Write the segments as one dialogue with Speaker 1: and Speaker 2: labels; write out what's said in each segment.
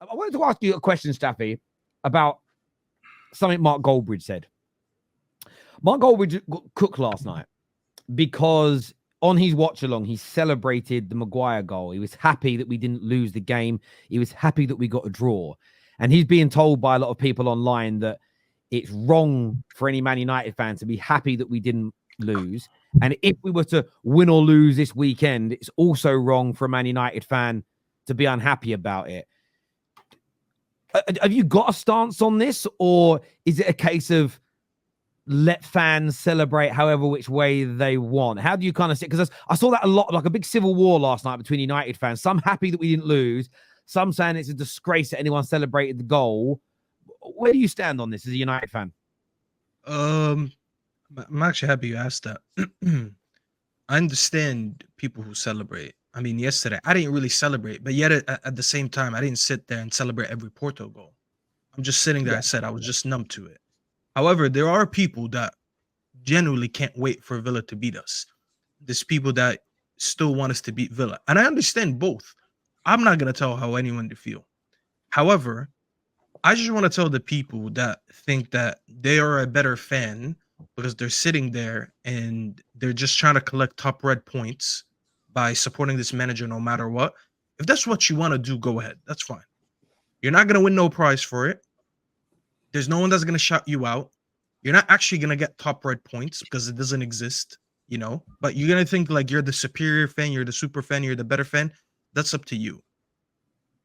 Speaker 1: I wanted to ask you a question, Staffy, about something Mark Goldbridge said. Mark Goldbridge cooked last night because on his watch along, he celebrated the Maguire goal. He was happy that we didn't lose the game. He was happy that we got a draw. And he's being told by a lot of people online that it's wrong for any Man United fan to be happy that we didn't lose. And if we were to win or lose this weekend, it's also wrong for a Man United fan to be unhappy about it. Have you got a stance on this, or is it a case of let fans celebrate however which way they want? How do you kind of see it? Because I saw that a lot, like a big civil war last night between United fans. Some happy that we didn't lose, some saying it's a disgrace that anyone celebrated the goal. Where do you stand on this as a United fan?
Speaker 2: I'm actually happy you asked that. I understand people who celebrate. I mean, yesterday I didn't really celebrate, but yet at the same time, I didn't sit there and celebrate every Porto goal. I'm just sitting there. I said I was just numb to it. However, there are people that genuinely can't wait for Villa to beat us. There's people that still want us to beat Villa, and I understand both. I'm not gonna tell how anyone to feel. However, I just want to tell the people that think that they are a better fan because they're sitting there and they're just trying to collect top red points by supporting this manager no matter what. If that's what you want to do, go ahead. That's fine. You're not going to win no prize for it. There's no one that's going to shout you out. You're not actually going to get top red points because it doesn't exist, you know, but you're going to think like you're the superior fan, you're the super fan, you're the better fan. That's up to you.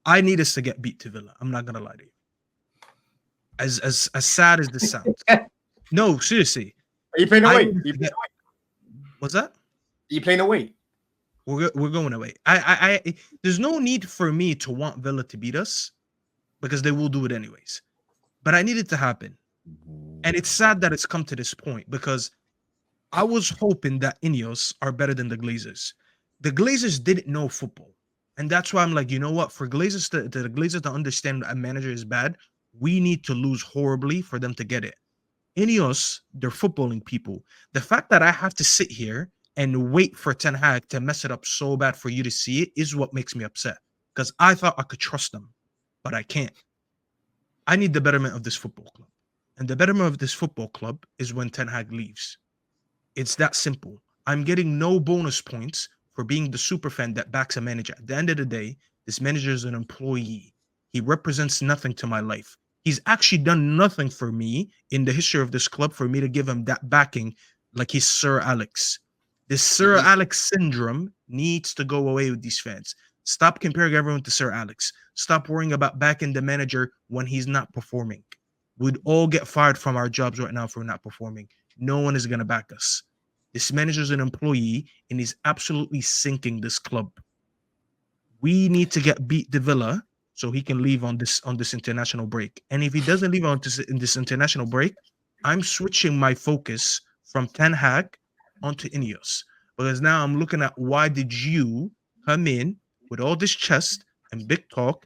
Speaker 2: I need us to get beat to Villa. I'm not going to lie to you. As sad as this sounds. No, seriously.
Speaker 3: Are you playing away?
Speaker 2: What's that?
Speaker 3: Are you playing away?
Speaker 2: We're going away. I there's no need for me to want Villa to beat us because they will do it anyways. But I need it to happen. And it's sad that it's come to this point because I was hoping that Ineos are better than the Glazers. The Glazers didn't know football. And that's why I'm like, you know what? For Glazers the Glazers to understand a manager is bad, we need to lose horribly for them to get it. Ineos, they're footballing people. The fact that I have to sit here and wait for Ten Hag to mess it up so bad for you to see it is what makes me upset. Because I thought I could trust them, but I can't. I need the betterment of this football club. And the betterment of this football club is when Ten Hag leaves. It's that simple. I'm getting no bonus points for being the super fan that backs a manager. At the end of the day, this manager is an employee. He represents nothing to my life. He's actually done nothing for me in the history of this club for me to give him that backing like he's Sir Alex. This Sir Alex syndrome needs to go away with these fans. Stop comparing everyone to Sir Alex. Stop worrying about backing the manager when he's not performing. We'd all get fired from our jobs right now if we're not performing. No one is going to back us. This manager's an employee and he's absolutely sinking this club. We need to get beat the Villa so he can leave on this international break. And if he doesn't leave on this international break, I'm switching my focus from Ten Hag onto Ineos. Because now I'm looking at why did you come in with all this chest and big talk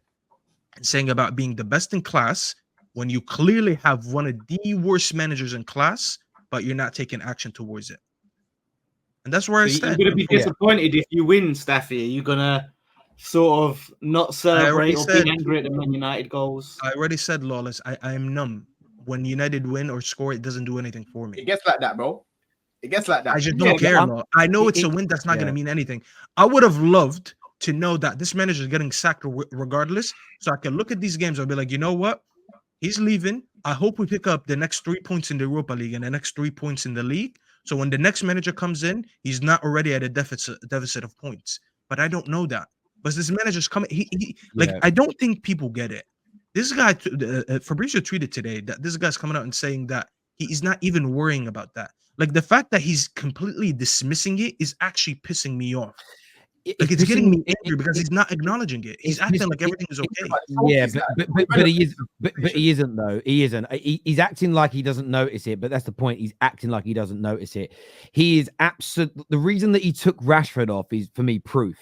Speaker 2: and saying about being the best in class when you clearly have one of the worst managers in class, but you're not taking action towards it. And that's where I stand.
Speaker 4: You're going to be disappointed if you win, Staffy. Are you going to sort of not celebrate or be angry at the Man United goals?
Speaker 2: I already said, Lawless, I am numb. When United win or score, it doesn't do anything for me.
Speaker 3: It gets like that, bro. It gets like that.
Speaker 2: I just don't care, Law. I know it's a win that's not going to mean anything. I would have loved to know that this manager is getting sacked regardless, so I can look at these games and be like, you know what? He's leaving. I hope we pick up the next 3 points in the Europa League and the next 3 points in the league. So when the next manager comes in, he's not already at a deficit of points. But I don't know that. But this manager's coming. I don't think people get it. This guy, Fabrizio tweeted today that this guy's coming out and saying that he's not even worrying about that. Like the fact that he's completely dismissing it is actually pissing me off. Like it's getting me angry because he's not acknowledging it. He's acting like everything is okay.
Speaker 1: Yeah, but he is. But he isn't though. He isn't. He's acting like he doesn't notice it. But that's the point. He's acting like he doesn't notice it. He is absolutely the reason that he took Rashford off is for me proof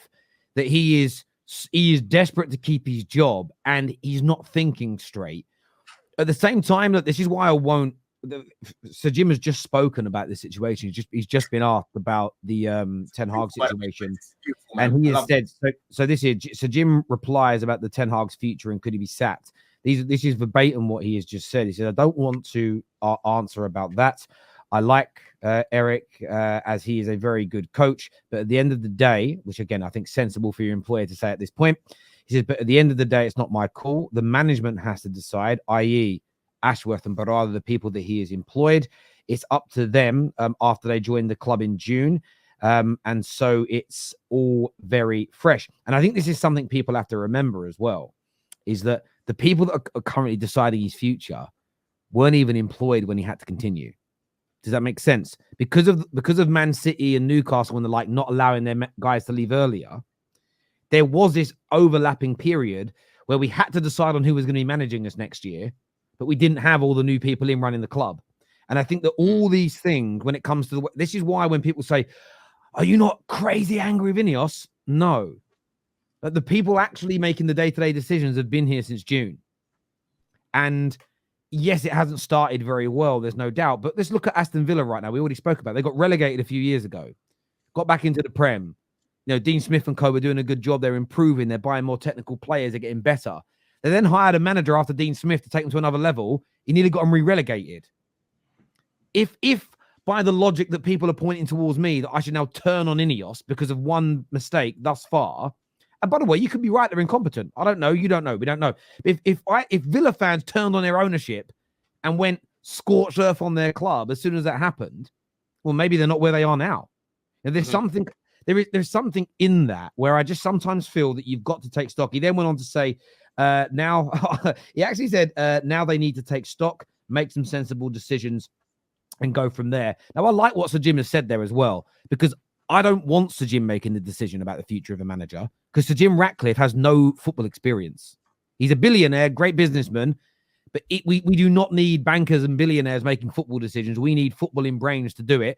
Speaker 1: that he is desperate to keep his job and he's not thinking straight. At the same time, that this is why I won't Sir Jim has just spoken about this situation. He's just been asked about the Ten Hag situation, and he has said so. This is so Jim replies about the Ten Hag's future and could he be sacked. This is verbatim what he has just said. He said, "I don't want to answer about that. I like Eric as he is a very good coach, but at the end of the day, which again I think sensible for your employer to say at this point, he says, but at the end of the day, it's not my call. The management has to decide, i.e. Ashworth and Barada, the people that he has employed. It's up to them after they join the club in June. And so it's all very fresh. And I think this is something people have to remember as well, is that the people that are currently deciding his future weren't even employed when he had to continue. Does that make sense? Because of Man City and Newcastle and the like not allowing their guys to leave earlier, there was this overlapping period where we had to decide on who was going to be managing us next year, but we didn't have all the new people in running the club. And I think that all these things, when it comes to this is why when people say, are you not crazy angry with Ineos? No. But the people actually making the day-to-day decisions have been here since June. And yes, it hasn't started very well, there's no doubt. But let's look at Aston Villa right now. We already spoke about it. They got relegated a few years ago, got back into the Prem. You know, Dean Smith and co are doing a good job. They're improving. They're buying more technical players. They're getting better. They then hired a manager after Dean Smith to take them to another level. He nearly got them re-relegated. If by the logic that people are pointing towards me that I should now turn on Ineos because of one mistake thus far, and by the way, you could be right, they're incompetent. I don't know. You don't know. We don't know. If Villa fans turned on their ownership and went scorched earth on their club as soon as that happened, well, maybe they're not where they are now. And there's something. There's something in that where I just sometimes feel that you've got to take stock. He then went on to say, now he actually said, now they need to take stock, make some sensible decisions, and go from there. Now, I like what Sir Jim has said there as well, because I don't want Sir Jim making the decision about the future of a manager, because Sir Jim Ratcliffe has no football experience. He's a billionaire, great businessman, but we do not need bankers and billionaires making football decisions. We need footballing brains to do it.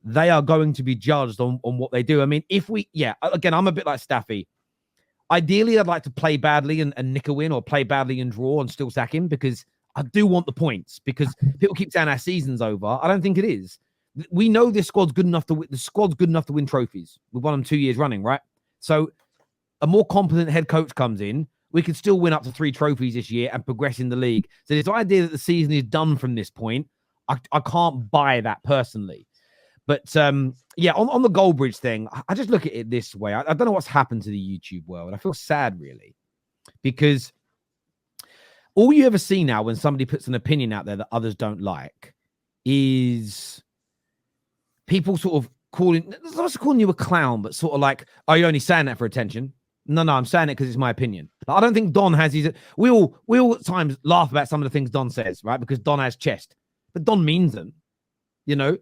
Speaker 1: They are going to be judged on what they do. I mean, again, I'm a bit like Staffy. Ideally, I'd like to play badly and nick a win, or play badly and draw and still sack him, because I do want the points, because people keep saying our season's over. I don't think it is. We know this squad's good enough to win trophies. We've won them 2 years running, right? So a more competent head coach comes in, we could still win up to 3 trophies this year and progress in the league. So this idea that the season is done from this point, I can't buy that personally. But on the Goldbridge thing, I just look at it this way. I don't know what's happened to the YouTube world. I feel sad, really, because all you ever see now when somebody puts an opinion out there that others don't like is people sort of calling you a clown, but sort of like, oh, you're only saying that for attention. No, I'm saying it because it's my opinion. I don't think Don has his... We all at times laugh about some of the things Don says, right? Because Don has chest. But Don means them, you know?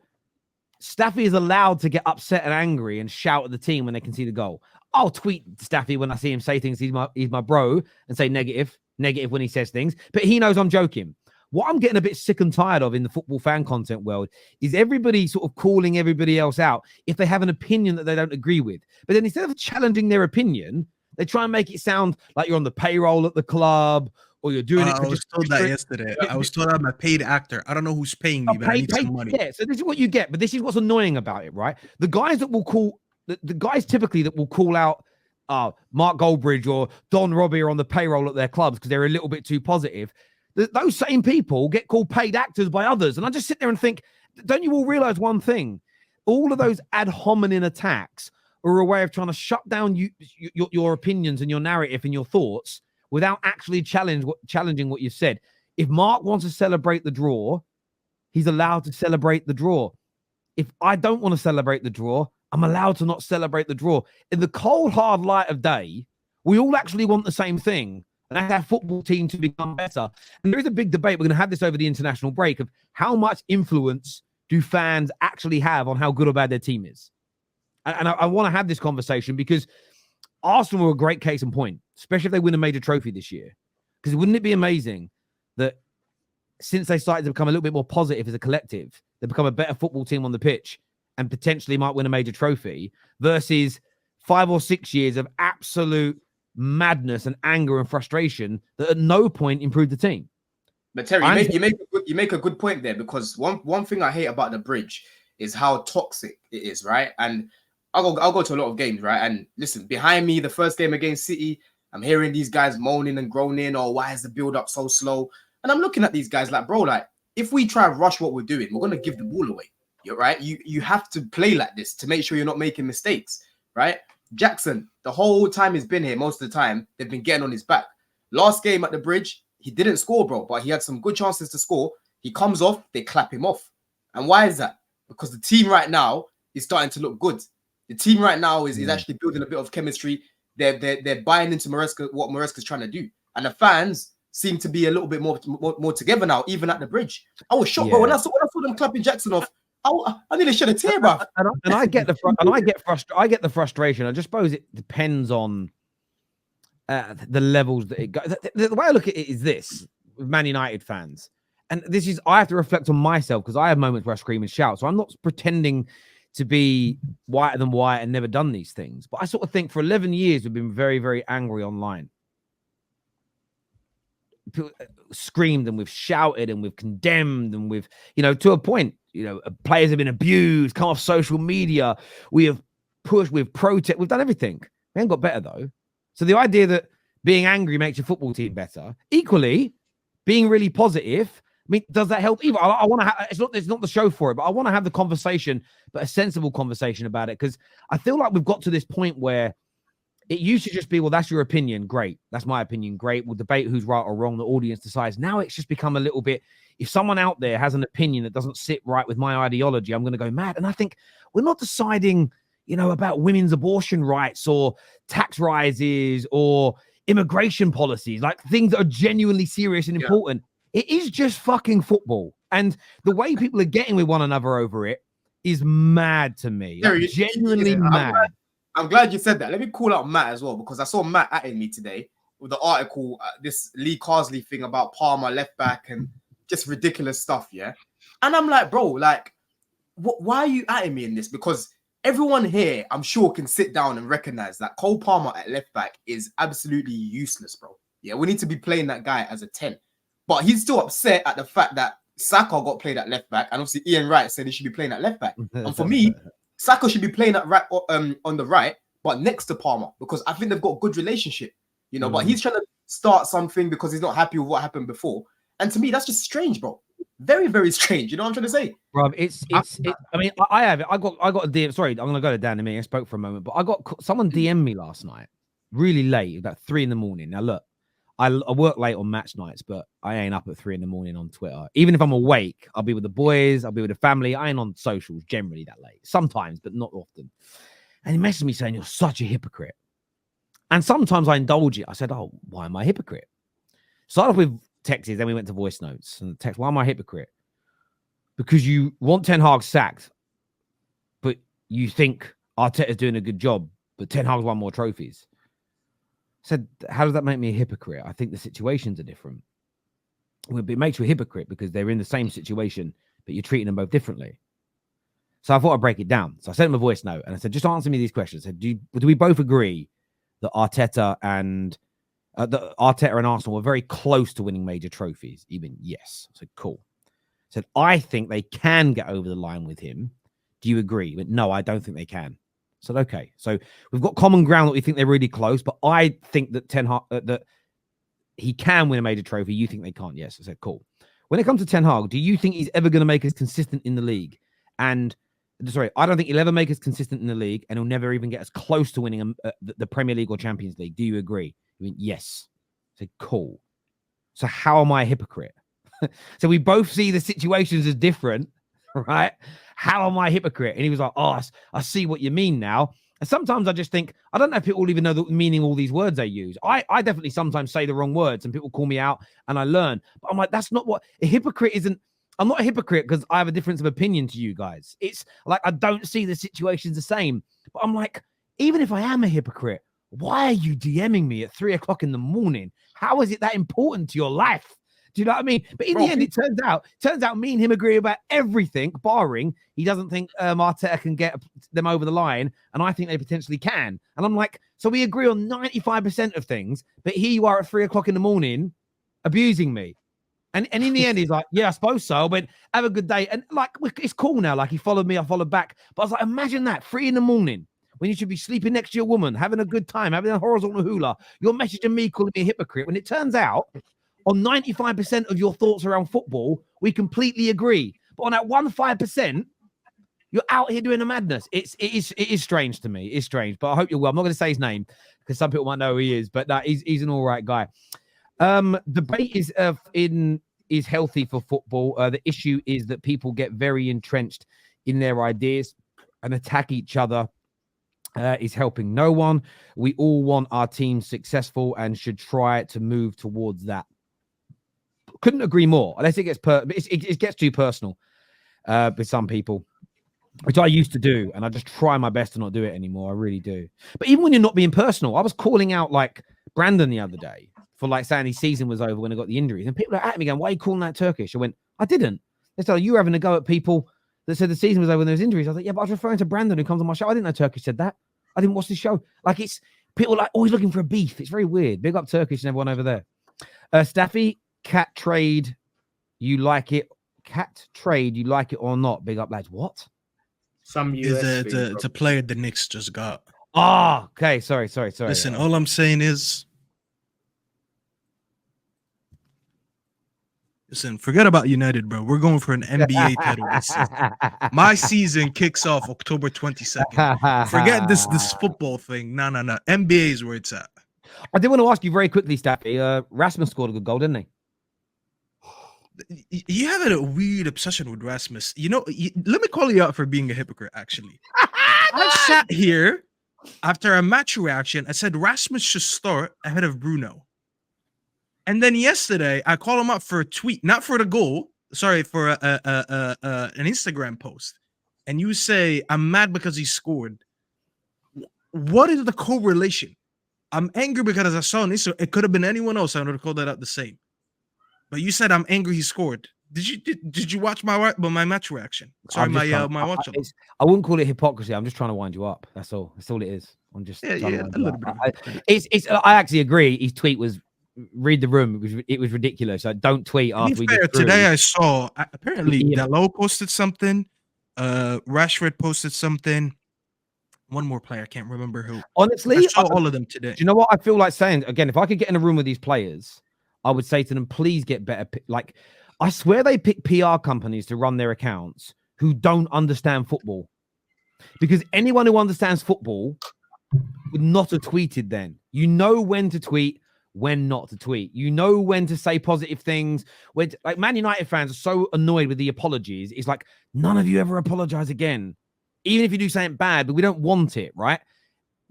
Speaker 1: Staffy is allowed to get upset and angry and shout at the team when they can see the goal. I'll tweet Staffy when I see him say things. He's my bro, and say negative when he says things. But he knows I'm joking. What I'm getting a bit sick and tired of in the football fan content world is everybody sort of calling everybody else out if they have an opinion that they don't agree with. But then instead of challenging their opinion, they try and make it sound like you're on the payroll at the club, or you're doing it.
Speaker 2: I was told that yesterday. I was told I'm a paid actor. I don't know who's paying me, but I need some money.
Speaker 1: Yeah, so this is what you get. But this is what's annoying about it, right? The guys that will call, the guys typically that will call out Mark Goldbridge or Don Robbie are on the payroll at their clubs because they're a little bit too positive. Those same people get called paid actors by others. And I just sit there and think, don't you all realize one thing? All of those ad hominem attacks are a way of trying to shut down your opinions and your narrative and your thoughts without actually challenging what you've said. If Mark wants to celebrate the draw, he's allowed to celebrate the draw. If I don't want to celebrate the draw, I'm allowed to not celebrate the draw. In the cold, hard light of day, we all actually want the same thing, and that's our football team to become better. And there is a big debate. We're going to have this over the international break of how much influence do fans actually have on how good or bad their team is. And I want to have this conversation because Arsenal are a great case in point, especially if they win a major trophy this year. Because wouldn't it be amazing that since they started to become a little bit more positive as a collective, they become a better football team on the pitch and potentially might win a major trophy versus 5 or 6 years of absolute madness and anger and frustration that at no point improved the team.
Speaker 3: But Terry, you make a good point there, because one thing I hate about the bridge is how toxic it is, right? And I'll go to a lot of games, right? And listen, behind me, the first game against City, I'm hearing these guys moaning and groaning, or why is the build up so slow? And I'm looking at these guys like, bro, like if we try and rush what we're doing, we're gonna give the ball away. You're right. You have to play like this to make sure you're not making mistakes, right? Jackson, the whole time he's been here, most of the time they've been getting on his back. Last game at the bridge, he didn't score, bro, but he had some good chances to score. He comes off, they clap him off. And why is that? Because the team right now is starting to look good. The team right now is actually building a bit of chemistry. They're buying into Maresca, what Maresca's trying to do. And the fans seem to be a little bit more together now, even at the bridge. I was shocked, bro. When I saw them clapping Jackson off, I nearly shed a tear, bro.
Speaker 1: And I get I get the frustration. I just suppose it depends on the levels that it goes. The way I look at it is this: with Man United fans, and this is, I have to reflect on myself, because I have moments where I scream and shout. So I'm not pretending to be whiter than white and never done these things. But I sort of think for 11 years we've been very, very angry online. People screamed and we've shouted and we've condemned and we've, to a point, players have been abused, come off social media. We have pushed, we've protested, we've done everything. We ain't got better though. So the idea that being angry makes your football team better, equally being really positive, I mean, does that help either? I want to have, it's not the show for it, but I want to have the conversation, but a sensible conversation about it, because I feel like we've got to this point where it used to just be, well, that's your opinion. Great. That's my opinion. Great. We'll debate who's right or wrong. The audience decides. Now it's just become a little bit, if someone out there has an opinion that doesn't sit right with my ideology, I'm going to go mad. And I think we're not deciding, about women's abortion rights or tax rises or immigration policies, like things that are genuinely serious and important. It is just fucking football. And the way people are getting with one another over it is mad to me. Like, genuinely mad.
Speaker 3: I'm glad you said that. Let me call out Matt as well, because I saw Matt atting me today with the article, this Lee Carsley thing about Palmer left back and just ridiculous stuff, yeah? And I'm like, bro, like, why are you atting me in this? Because everyone here, I'm sure, can sit down and recognize that Cole Palmer at left back is absolutely useless, bro. Yeah, we need to be playing that guy as a 10. But he's still upset at the fact that Saka got played at left back, and obviously Ian Wright said he should be playing at left back. And for me, Saka should be playing at right, on the right, but next to Palmer, because I think they've got a good relationship, But he's trying to start something because he's not happy with what happened before. And to me, that's just strange, bro. Very, very strange. You know what I'm trying to say?
Speaker 1: Bro, I mean, I have it. I got a DM. Sorry, I'm gonna go to Dan in a minute. I spoke for a moment, but I got someone DM me last night, really late, about 3 a.m. Now look, I work late on match nights, but I ain't up at 3 a.m. on Twitter. Even if I'm awake, I'll be with the boys, I'll be with the family. I ain't on socials generally that late. Sometimes, but not often. And he messaged me saying, "You're such a hypocrite." And sometimes I indulge it. I said, "Oh, why am I a hypocrite?" Started off with texts, then we went to voice notes. And the text, "Why am I a hypocrite?" Because you want Ten Hag sacked, but you think Arteta's doing a good job, but Ten Hag's won more trophies. I said, how does that make me a hypocrite? I think the situations are different. Well, it makes you a hypocrite because they're in the same situation, but you're treating them both differently. So I thought I'd break it down. So I sent him a voice note and I said, just answer me these questions. I said, do we both agree that Arteta and Arsenal were very close to winning major trophies? Even yes. I said, cool. I said, I think they can get over the line with him. Do you agree? He went, no, I don't think they can. I said, okay. So we've got common ground that we think they're really close, but I think that Ten Hag, that he can win a major trophy. You think they can't? Yes. I said, cool. When it comes to Ten Hag, do you think he's ever going to make us consistent in the league? And sorry, I don't think he'll ever make us consistent in the league, and he'll never even get us close to winning the Premier League or Champions League. Do you agree? He went, yes. I said, cool. So how am I a hypocrite? So we both see the situations as different, right? How am I a hypocrite? And he was like, oh, I see what you mean now. And sometimes I just think, I don't know if people even know the meaning of all these words they use. I definitely sometimes say the wrong words and people call me out and I learn. But I'm like, that's not what a hypocrite isn't. I'm not a hypocrite because I have a difference of opinion to you guys. It's like, I don't see the situations the same. But I'm like, even if I am a hypocrite, why are you DMing me at 3 o'clock in the morning? How is it that important to your life? Do you know what I mean? But in the end, it turns out me and him agree about everything, barring he doesn't think Arteta can get them over the line, and I think they potentially can. And I'm like, so we agree on 95% of things, but here you are at 3 o'clock in the morning abusing me. And in the end, he's like, yeah, I suppose so. I went, have a good day. And like, it's cool now. Like he followed me, I followed back. But I was like, imagine that 3 a.m. when you should be sleeping next to your woman, having a good time, having a horizontal hula. You're messaging me, calling me a hypocrite. When it turns out on 95% of your thoughts around football, we completely agree. But on that 5%, you're out here doing a madness. It is strange to me. It's strange, but I hope you're well. I'm not going to say his name because some people might know who he is, but he's an all right guy. Debate is healthy for football. The issue is that people get very entrenched in their ideas and attack each other. Is helping no one. We all want our team successful and should try to move towards that. Couldn't agree more. Unless it gets too personal with some people, which I used to do, and I just try my best to not do it anymore. I really do. But even when you're not being personal, I was calling out like Brandon the other day for like saying his season was over when I got the injuries, and people are at me going, "Why are you calling that Turkish?" I went, "I didn't." They said, "You were having a go at people that said the season was over when there was injuries." I was like, "Yeah, but I was referring to Brandon who comes on my show. I didn't know Turkish said that. I didn't watch the show." Like it's people like always looking for a beef. It's very weird. Big up Turkish and everyone over there. Staffy, cat trade, you like it? Cat trade, you like it or not? Big up lads. What?
Speaker 4: Some US
Speaker 2: it's a player the Knicks just got.
Speaker 1: Ah, okay. Sorry.
Speaker 2: Listen, all I'm saying is, listen, forget about United, bro. We're going for an NBA title this season. My season kicks off October 22nd. Forget this football thing. No. NBA is where it's at.
Speaker 1: I did want to ask you very quickly, Staffy. Rasmus scored a good goal, didn't he?
Speaker 2: You have a weird obsession with Rasmus. You know, let me call you out for being a hypocrite, actually. I sat here after a match reaction. I said Rasmus should start ahead of Bruno. And then yesterday, I call him up for a tweet, not for the goal. Sorry, for an Instagram post. And you say, I'm mad because he scored. What is the correlation? I'm angry because I saw on Instagram. It could have been anyone else. I would have called that out the same. But you said I'm angry he scored. Did you watch my match reaction? Sorry, my watch.
Speaker 1: I wouldn't call it hypocrisy. I'm just trying to wind you up. That's all. That's all it is. I'm just
Speaker 2: a little bit.
Speaker 1: I actually agree. His tweet was read the room. It was ridiculous. So don't tweet after we get through.
Speaker 2: Today I saw apparently Delo posted something. Rashford posted something. One more player, I can't remember who.
Speaker 1: Honestly,
Speaker 2: I saw all of them today.
Speaker 1: Do you know what I feel like saying? Again, if I could get in a room with these players, I would say to them, please get better. Like, I swear they pick PR companies to run their accounts who don't understand football. Because anyone who understands football would not have tweeted then. You know when to tweet, when not to tweet. You know when to say positive things. When like Man United fans are so annoyed with the apologies. It's like, none of you ever apologize again. Even if you do something bad, but we don't want it, right?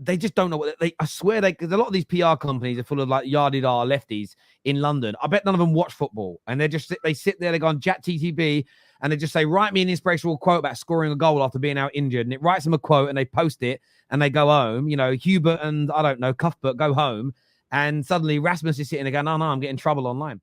Speaker 1: They just don't know what I swear because a lot of these PR companies are full of like yarded-ar lefties in London. I bet none of them watch football, and they sit there, they go on Chat TTB, and they just say, write me an inspirational quote about scoring a goal after being out injured, and it writes them a quote, and they post it, and they go home. You know, Hubert and I don't know Cuthbert go home, and suddenly Rasmus is sitting there going, no, I'm getting trouble online.